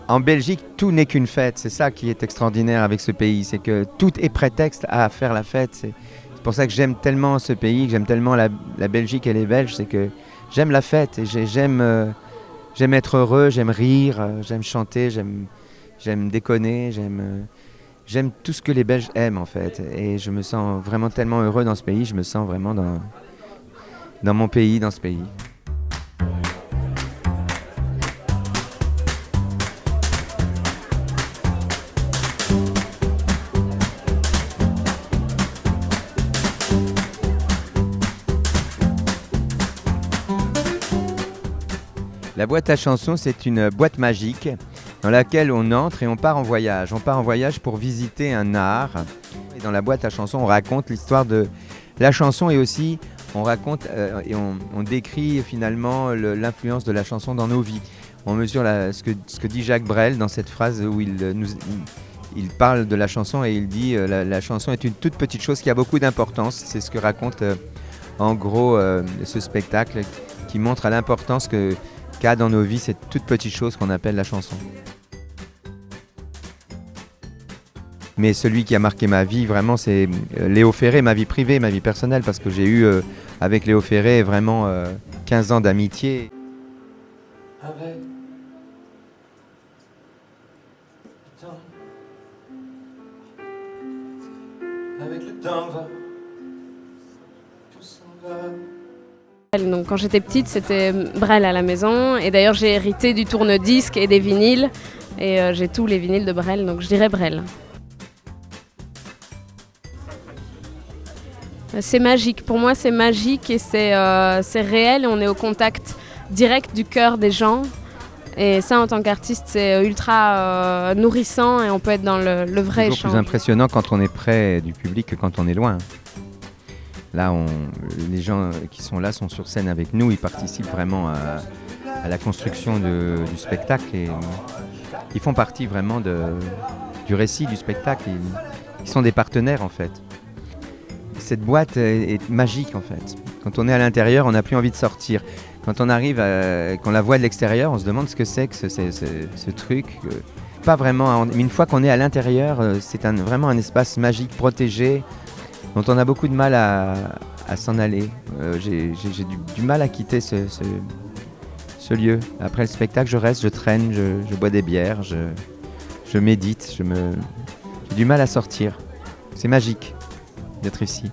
En Belgique, tout n'est qu'une fête. C'est ça qui est extraordinaire avec ce pays. C'est que tout est prétexte à faire la fête. C'est pour ça que j'aime tellement ce pays, que j'aime tellement la Belgique et les Belges. C'est que j'aime la fête et j'aime être heureux, j'aime rire, j'aime chanter, j'aime déconner, j'aime tout ce que les Belges aiment en fait. Et je me sens vraiment tellement heureux dans ce pays. Je me sens vraiment dans mon pays, dans ce pays. La boîte à chansons, c'est une boîte magique dans laquelle on entre et on part en voyage. On part en voyage pour visiter un art. Et dans la boîte à chansons, on raconte l'histoire de la chanson et aussi on raconte et on décrit finalement l'influence de la chanson dans nos vies. On mesure ce que dit Jacques Brel dans cette phrase où il parle de la chanson et il dit la chanson est une toute petite chose qui a beaucoup d'importance. C'est ce que raconte en gros ce spectacle qui montre à l'importance qu'a dans nos vies cette toute petite chose qu'on appelle la chanson. Mais celui qui a marqué ma vie, vraiment, c'est Léo Ferré, ma vie privée, ma vie personnelle, parce que j'ai eu avec Léo Ferré vraiment 15 ans d'amitié. Avec le temps va, tout s'en va. Donc quand j'étais petite, c'était Brel à la maison. Et d'ailleurs, j'ai hérité du tourne-disque et des vinyles. Et j'ai tous les vinyles de Brel, donc je dirais Brel. C'est magique. Pour moi, c'est magique et c'est réel. Et on est au contact direct du cœur des gens. Et ça, en tant qu'artiste, c'est ultra nourrissant et on peut être dans le vrai échange. C'est toujours plus impressionnant quand on est près du public que quand on est loin. Là, les gens qui sont là sont sur scène avec nous, ils participent vraiment à la construction du spectacle et ils font partie vraiment du récit du spectacle. Ils sont des partenaires en fait. Cette boîte est magique en fait. Quand on est à l'intérieur, on n'a plus envie de sortir. Quand on arrive, qu'on la voit de l'extérieur, on se demande ce que c'est que ce truc. Pas vraiment, mais une fois qu'on est à l'intérieur, c'est vraiment un espace magique, protégé, dont on a beaucoup de mal à s'en aller. J'ai du mal à quitter ce lieu. Après le spectacle, je reste, je traîne, je bois des bières, je médite, j'ai du mal à sortir. C'est magique d'être ici.